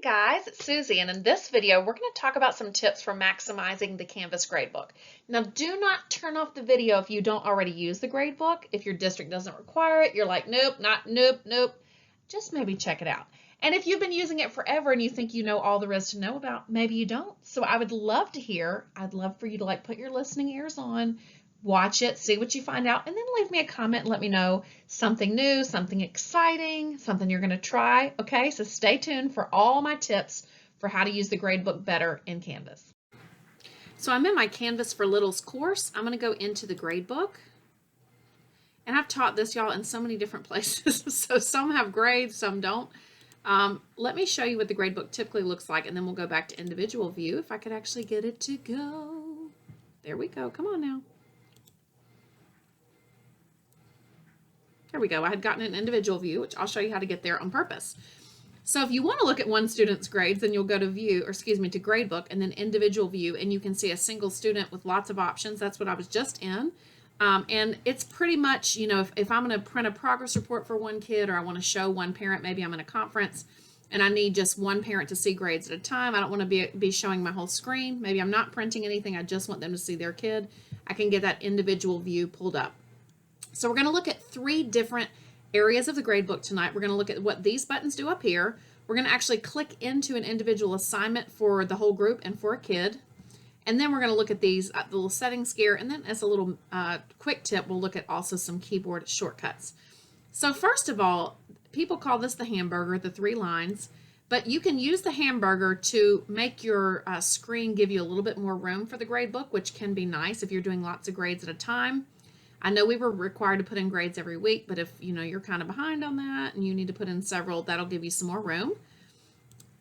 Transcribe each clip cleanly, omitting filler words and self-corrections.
Guys, it's Suzy, and in this video we're going to talk about some tips for maximizing the Canvas gradebook. Now do not turn off the video if you don't already use the gradebook. If your district doesn't require it, you're like, nope. Just maybe check it out. And if you've been using it forever and you think you know all there is to know about, maybe you don't. So I would love to hear, I'd love for you to put your listening ears on, watch it, see what you find out, and then leave me a comment and let me know something new, something exciting, something you're going to try. Okay, so stay tuned for all my tips for how to use the gradebook better in Canvas. So I'm in my Canvas for Littles course. I'm going to go into the gradebook. And I've taught this, y'all, in so many different places. So some have grades, some don't. Let me show you what the gradebook typically looks like, and then we'll go back to individual view if I could actually get it to go. There we go. Come on now. There we go. I had gotten an individual view, which I'll show you how to get there on purpose. So if you want to look at one student's grades, then you'll go to view, or excuse me, to gradebook, and then individual view, and you can see a single student with lots of options. That's what I was just in. And it's pretty much, you know, if I'm going to print a progress report for one kid, or I want to show one parent, maybe I'm in a conference and I need just one parent to see grades at a time. I don't want to be showing my whole screen. Maybe I'm not printing anything. I just want them to see their kid. I can get that individual view pulled up. So we're going to look at 3 different areas of the gradebook tonight. We're going to look at what these buttons do up here. We're going to actually click into an individual assignment for the whole group and for a kid. And then we're going to look at these little settings here. And then as a little quick tip, we'll look at also some keyboard shortcuts. So first of all, people call this the hamburger, the 3 lines. But you can use the hamburger to make your screen give you a little bit more room for the gradebook, which can be nice if you're doing lots of grades at a time. I know we were required to put in grades every week, but if you know you're kind of behind on that and you need to put in several, that'll give you some more room.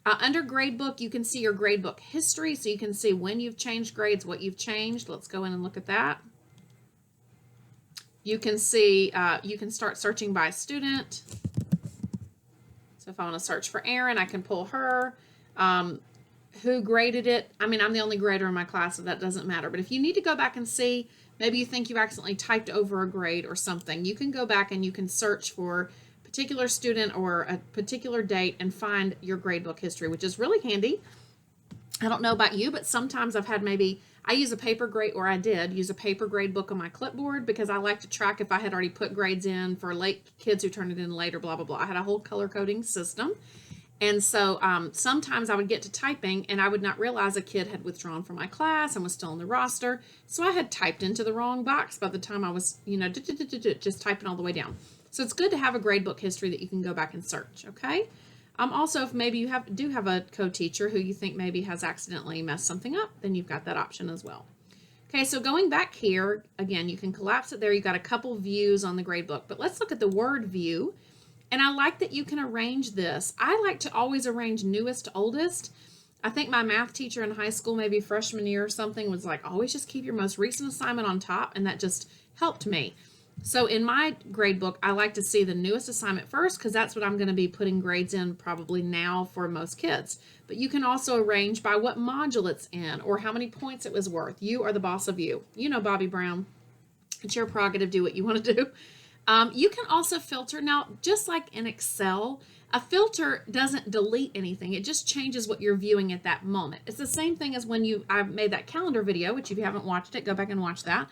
Under gradebook, you can see your gradebook history, so you can see when you've changed grades, what you've changed. Let's go in and look at that. You can see, you can start searching by student. So if I want to search for Erin, I can pull her. Who graded it? I mean, I'm the only grader in my class, so that doesn't matter. But if you need to go back and see, maybe you think you accidentally typed over a grade or something, you can go back and you can search for a particular student or a particular date and find your gradebook history, which is really handy. I don't know about you, but sometimes I've had I use a paper grade, or I did use a paper grade book on my clipboard because I like to track if I had already put grades in for late kids who turned it in later, blah, blah, blah. I had a whole color coding system. And so sometimes I would get to typing and I would not realize a kid had withdrawn from my class and was still on the roster. So I had typed into the wrong box by the time I was, you know, just typing all the way down. So it's good to have a gradebook history that you can go back and search, okay? Also, if maybe you do have a co-teacher who you think maybe has accidentally messed something up, then you've got that option as well. Okay, so going back here, again, you can collapse it there. You've got a couple views on the gradebook, but let's look at the word view. And I like that you can arrange this. I like to always arrange newest to oldest. I think my math teacher in high school, maybe freshman year or something, was like, always just keep your most recent assignment on top, and that just helped me. So in my gradebook, I like to see the newest assignment first because that's what I'm going to be putting grades in probably now for most kids. But you can also arrange by what module it's in or how many points it was worth. You are the boss of you. You know, Bobby Brown. It's your prerogative. Do what you want to do. You can also filter. Now, just like in Excel, a filter doesn't delete anything. It just changes what you're viewing at that moment. It's the same thing as when I made that calendar video, which if you haven't watched it, go back and watch that.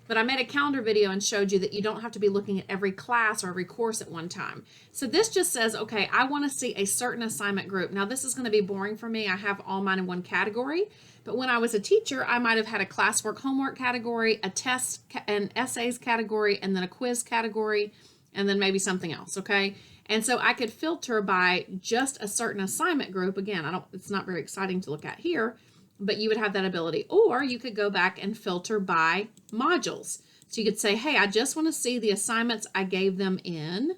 But I made a calendar video and showed you that you don't have to be looking at every class or every course at one time. So this just says, okay, I want to see a certain assignment group. Now, this is going to be boring for me. I have all mine in one category. But when I was a teacher, I might have had a classwork homework category, a test and essays category, and then a quiz category, and then maybe something else, okay? And so I could filter by just a certain assignment group. Again, it's not very exciting to look at here, but you would have that ability. Or you could go back and filter by modules. So you could say, hey, I just want to see the assignments I gave them in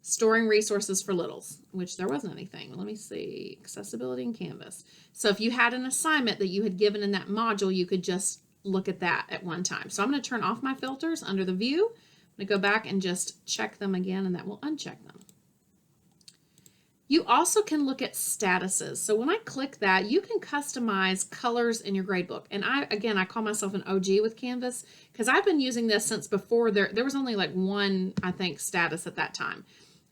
storing resources for littles, which there wasn't anything. Let me see, accessibility in Canvas. So if you had an assignment that you had given in that module, you could just look at that at one time. So I'm going to turn off my filters under the view. I'm going to go back and just check them again, and that will uncheck them. You also can look at statuses. So when I click that, you can customize colors in your gradebook. And I call myself an OG with Canvas because I've been using this since before there was only like one, I think, status at that time.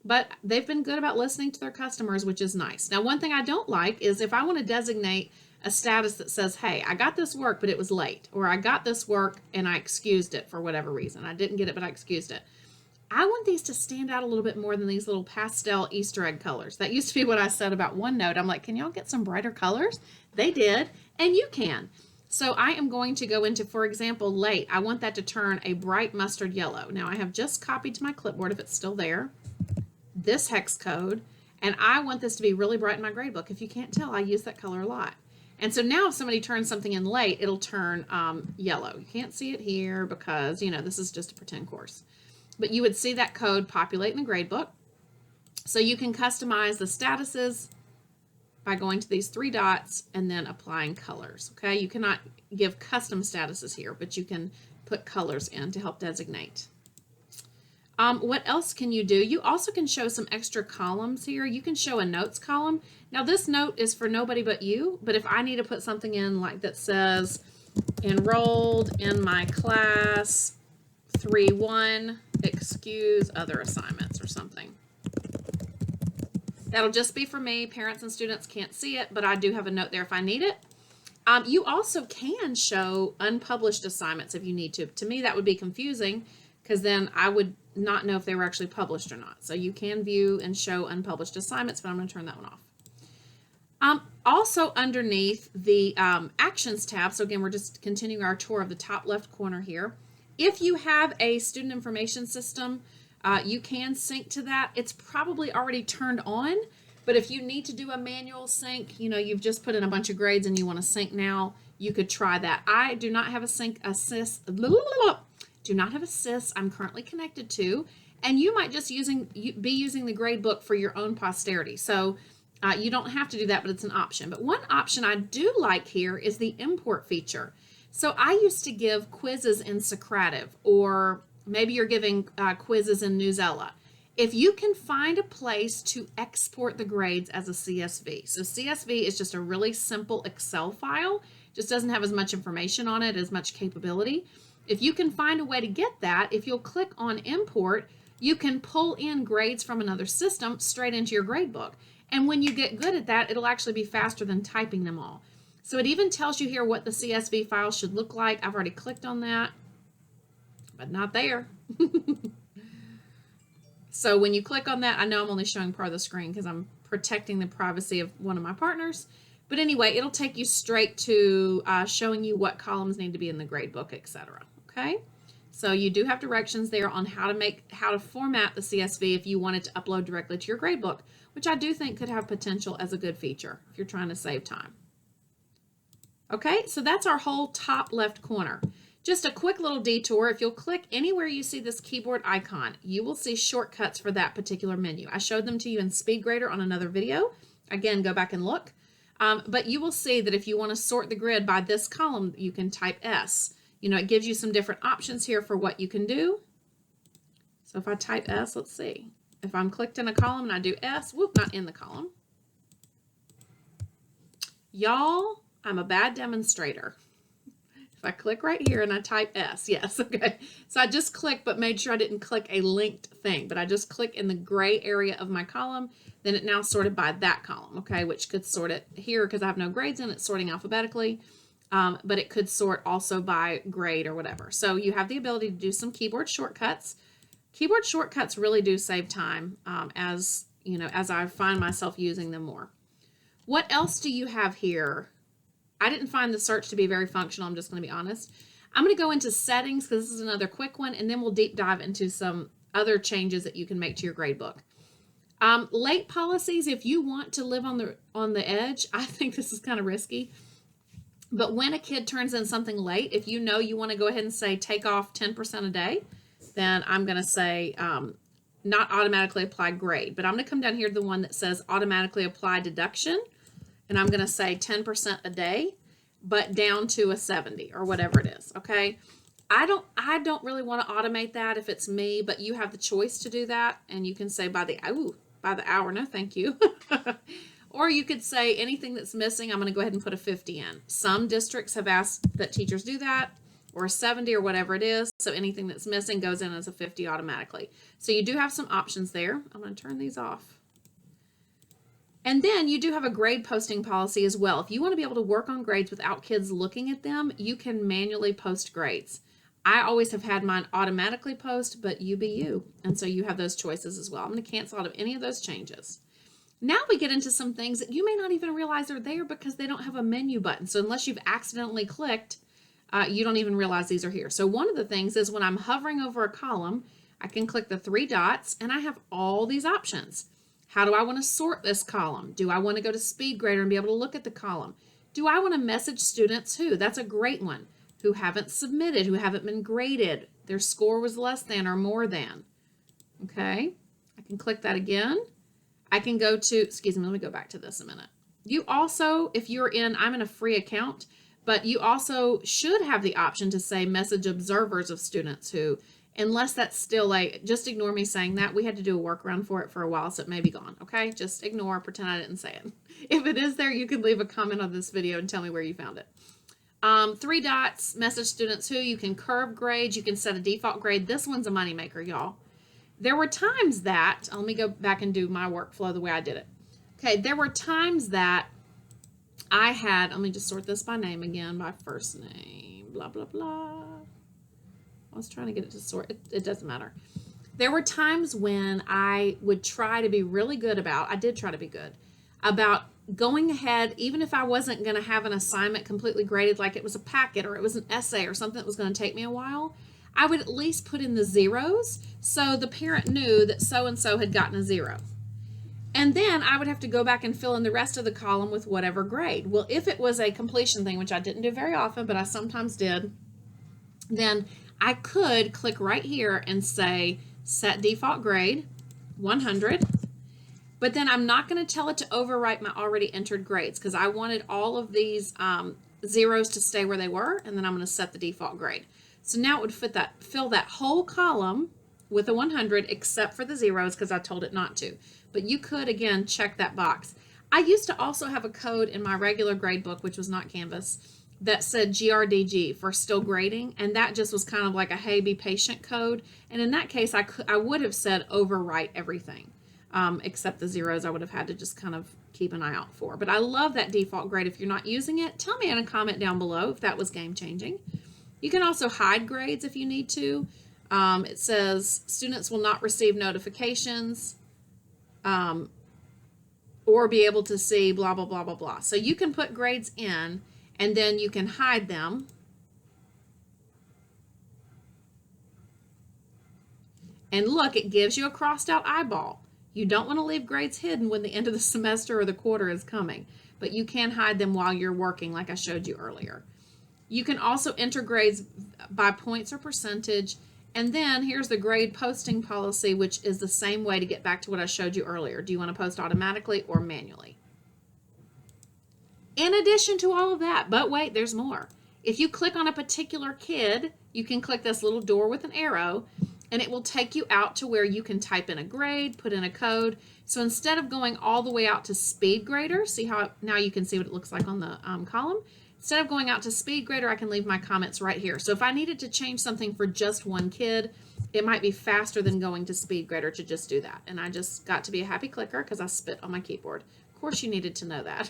but they've been good about listening to their customers, which is nice. Now, one thing I don't like is if I want to designate a status that says, hey, I got this work, but it was late, or I got this work and I excused it for whatever reason. I didn't get it, but I excused it. I want these to stand out a little bit more than these little pastel Easter egg colors. That used to be what I said about OneNote. I'm like, can y'all get some brighter colors? They did, and you can. So I am going to go into, for example, late. I want that to turn a bright mustard yellow. Now I have just copied to my clipboard, if it's still there, this hex code, and I want this to be really bright in my gradebook. If you can't tell, I use that color a lot. And so now if somebody turns something in late, it'll turn yellow. You can't see it here because, you know, this is just a pretend course. But you would see that code populate in the gradebook. So you can customize the statuses by going to these three dots and then applying colors. Okay, you cannot give custom statuses here, but you can put colors in to help designate. What else can you do? You also can show some extra columns here. You can show a notes column. Now this note is for nobody but you, but if I need to put something in like that says enrolled in my class 3-1, excuse other assignments or something. That'll just be for me. Parents and students can't see it, but I do have a note there if I need it. You also can show unpublished assignments if you need to. To me, that would be confusing because then I would not know if they were actually published or not. So you can view and show unpublished assignments, but I'm going to turn that one off. Also underneath the Actions tab, so again, we're just continuing our tour of the top left corner here. If you have a student information system, you can sync to that. It's probably already turned on, but if you need to do a manual sync, you know, you've just put in a bunch of grades and you want to sync now, you could try that. I do not have a do not have a SIS I'm currently connected to, and you might just be using the gradebook for your own posterity. So you don't have to do that, but it's an option. But one option I do like here is the import feature. So I used to give quizzes in Socrative, or maybe you're giving quizzes in Newsella. If you can find a place to export the grades as a CSV. So CSV is just a really simple Excel file, just doesn't have as much information on it, as much capability. If you can find a way to get that, if you'll click on import, you can pull in grades from another system straight into your gradebook. And when you get good at that, it'll actually be faster than typing them all. So it even tells you here what the CSV file should look like. I've already clicked on that, but not there. So when you click on that, I know I'm only showing part of the screen because I'm protecting the privacy of one of my partners. But anyway, it'll take you straight to showing you what columns need to be in the gradebook, etc. Okay, so you do have directions there on how to format the CSV if you wanted to upload directly to your gradebook, which I do think could have potential as a good feature if you're trying to save time. Okay, so that's our whole top left corner. Just a quick little detour. If you'll click anywhere you see this keyboard icon, you will see shortcuts for that particular menu. I showed them to you in SpeedGrader on another video. Again, go back and look. But you will see that if you want to sort the grid by this column, you can type S. You know, it gives you some different options here for what you can do. So if I type S, let's see. If I'm clicked in a column and I do S, whoop, not in the column. Y'all, I'm a bad demonstrator. If I click right here and I type S, yes, okay. So I just clicked, but made sure I didn't click a linked thing, but I just click in the gray area of my column, then it now sorted by that column, okay, which could sort it here because I have no grades in it, sorting alphabetically, but it could sort also by grade or whatever. So you have the ability to do some keyboard shortcuts. Keyboard shortcuts really do save time as I find myself using them more. What else do you have here? I didn't find the search to be very functional. I'm just going to be honest. I'm going to go into settings because this is another quick one, and then we'll deep dive into some other changes that you can make to your gradebook. Late policies, if you want to live on the edge, I think this is kind of risky. But when a kid turns in something late, if you know you want to go ahead and say take off 10% a day, then I'm going to say not automatically apply grade. But I'm going to come down here to the one that says automatically apply deduction. And I'm going to say 10% a day, but down to a 70 or whatever it is. Okay. I don't really want to automate that if it's me, but you have the choice to do that. And you can say by the hour, no, thank you. Or you could say anything that's missing, I'm going to go ahead and put a 50 in. Some districts have asked that teachers do that. or a 70 or whatever it is. So anything that's missing goes in as a 50 automatically. So you do have some options there. I'm going to turn these off. And then you do have a grade posting policy as well. If you want to be able to work on grades without kids looking at them, you can manually post grades. I always have had mine automatically post, but you be you. And so you have those choices as well. I'm going to cancel out of any of those changes. Now we get into some things that you may not even realize are there because they don't have a menu button. So unless you've accidentally clicked, you don't even realize these are here. So one of the things is when I'm hovering over a column, I can click the 3 dots and I have all these options. How do I want to sort this column? Do I want to go to SpeedGrader and be able to look at the column? Do I want to message students who? That's a great one. Who haven't submitted, who haven't been graded. Their score was less than or more than. Okay, I can click that again. I can go to, excuse me, let me go back to this a minute. You also, if you're in, I'm in a free account, but you also should have the option to say message observers of students who, unless that's still like, just ignore me saying that. We had to do a workaround for it for a while, so it may be gone, okay? Just ignore, pretend I didn't say it. If it is there, you can leave a comment on this video and tell me where you found it. 3 dots, message students who, you can curve grades, you can set a default grade. This one's a moneymaker, y'all. There were times that, let me go back and do my workflow the way I did it. Okay, there were times that I had, let me just sort this by name again, by first name, blah, blah, blah. I was trying to get it to sort, it doesn't matter. There were times when I would try to be really good about, I did try to be good, about going ahead, even if I wasn't going to have an assignment completely graded, like it was a packet or it was an essay or something that was going to take me a while, I would at least put in the zeros so the parent knew that so-and-so had gotten a 0. And then I would have to go back and fill in the rest of the column with whatever grade. Well, if it was a completion thing, which I didn't do very often, but I sometimes did, then I could click right here and say set default grade 100. But then I'm not going to tell it to overwrite my already entered grades because I wanted all of these zeros to stay where they were, and then I'm going to set the default grade. So now it would fill that whole column with a 100 except for the zeros because I told it not to. But you could, again, check that box. I used to also have a code in my regular grade book, which was not Canvas, that said GRDG for still grading, and that just was kind of like a hey, be patient code. And in that case, I would have said overwrite everything. Except the zeros I would have had to just kind of keep an eye out for. But I love that default grade. If you're not using it, tell me in a comment down below if that was game changing. You can also hide grades if you need to. It says students will not receive notifications or be able to see blah, blah, blah, blah, blah. So you can put grades in and then you can hide them. And look, it gives you a crossed out eyeball. You don't want to leave grades hidden when the end of the semester or the quarter is coming, but you can hide them while you're working like I showed you earlier. You can also enter grades by points or percentage, and then here's the grade posting policy, which is the same way to get back to what I showed you earlier. Do you want to post automatically or manually? In addition to all of that, but wait, there's more. If you click on a particular kid, you can click this little door with an arrow, and it will take you out to where you can type in a grade, put in a code. So instead of going all the way out to SpeedGrader, see how now you can see what it looks like on the column. Instead of going out to SpeedGrader, I can leave my comments right here. So if I needed to change something for just one kid, it might be faster than going to SpeedGrader to just do that. And I just got to be a happy clicker because I spit on my keyboard. Of course you needed to know that.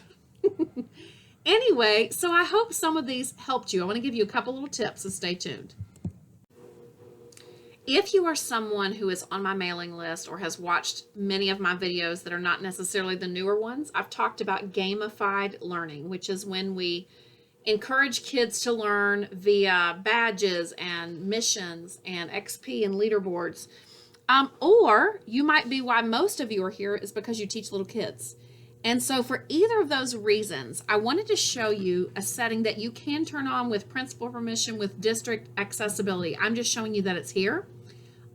Anyway, so I hope some of these helped you. I want to give you a couple little tips, so stay tuned. If you are someone who is on my mailing list or has watched many of my videos that are not necessarily the newer ones, I've talked about gamified learning, which is when we encourage kids to learn via badges and missions and XP and leaderboards. Or you might be why most of you are here is because you teach little kids. And so for either of those reasons, I wanted to show you a setting that you can turn on with principal permission with district accessibility. I'm just showing you that it's here.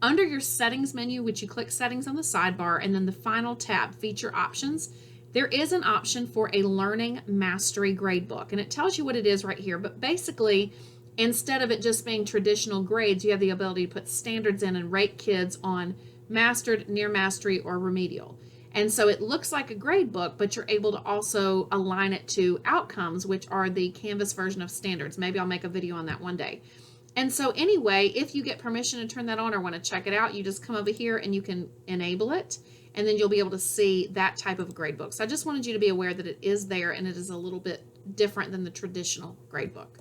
Under your settings menu, which you click settings on the sidebar, and then the final tab, feature options, there is an option for a learning mastery gradebook. And it tells you what it is right here. But basically, instead of it just being traditional grades, you have the ability to put standards in and rate kids on mastered, near mastery, or remedial. And so it looks like a grade book, but you're able to also align it to outcomes, which are the Canvas version of standards. Maybe I'll make a video on that one day. And so anyway, if you get permission to turn that on or want to check it out, you just come over here and you can enable it, and then you'll be able to see that type of gradebook. So I just wanted you to be aware that it is there, and it is a little bit different than the traditional gradebook.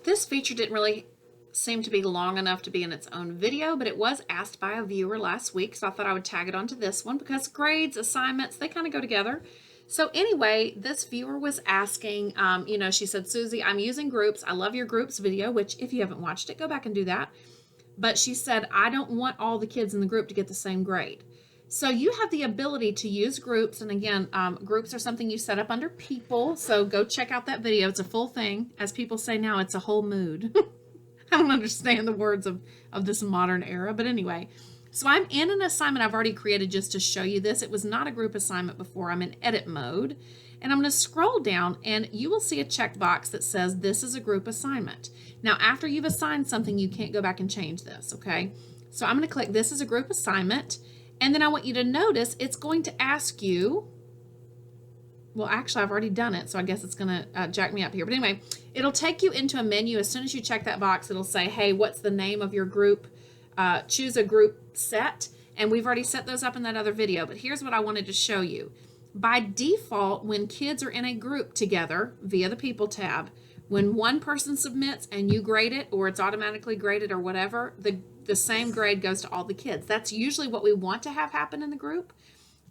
This feature didn't really seem to be long enough to be in its own video, but it was asked by a viewer last week, so I thought I would tag it onto this one because grades, assignments, they kind of go together. So anyway, this viewer was asking, she said, Suzy, I'm using groups. I love your groups video, which if you haven't watched it, go back and do that. But she said, I don't want all the kids in the group to get the same grade. So you have the ability to use groups. And again, groups are something you set up under people. So go check out that video. It's a full thing. As people say now, it's a whole mood. I don't understand the words of this modern era. But anyway, so I'm in an assignment I've already created just to show you this. It was not a group assignment before. I'm in edit mode. And I'm going to scroll down and you will see a checkbox that says this is a group assignment. Now, after you've assigned something, you can't go back and change this, okay? So I'm going to click this is a group assignment. And then I want you to notice it's going to ask you, well, actually, I've already done it, so I guess it's going to jack me up here. But anyway, it'll take you into a menu. As soon as you check that box, it'll say, hey, what's the name of your group? Choose a group set. And we've already set those up in that other video. But here's what I wanted to show you. By default, when kids are in a group together via the People tab, when one person submits and you grade it, or it's automatically graded or whatever, the same grade goes to all the kids. That's usually what we want to have happen in the group.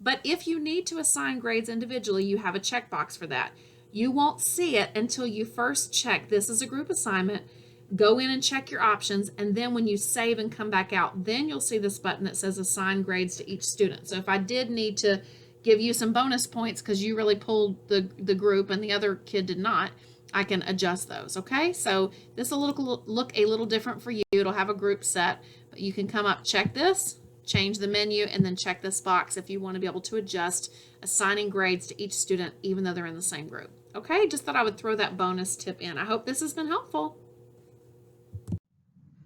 But if you need to assign grades individually, you have a checkbox for that. You won't see it until you first check this is a group assignment, go in and check your options, and then when you save and come back out, then you'll see this button that says assign grades to each student. So if I did need to give you some bonus points because you really pulled the group and the other kid did not, I can adjust those, okay? So this will look a little different for you. It'll have a group set, but you can come up, check this, change the menu, and then check this box if you want to be able to adjust assigning grades to each student even though they're in the same group. Okay, just thought I would throw that bonus tip in. I hope this has been helpful.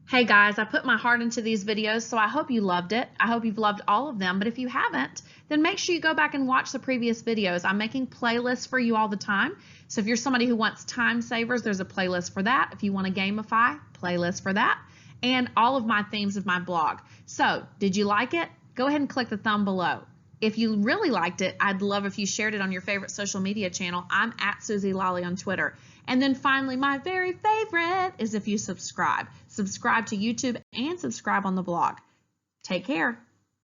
Hey guys, I put my heart into these videos, so I hope you loved it. I hope you've loved all of them, but if you haven't, then make sure you go back and watch the previous videos. I'm making playlists for you all the time. So if you're somebody who wants time savers, there's a playlist for that. If you want to gamify, playlist for that. And all of my themes of my blog. So did you like it? Go ahead and click the thumb below. If you really liked it, I'd love if you shared it on your favorite social media channel. I'm at Suzy Lolley on Twitter. And then finally, my very favorite is if you subscribe. Subscribe to YouTube and subscribe on the blog. Take care.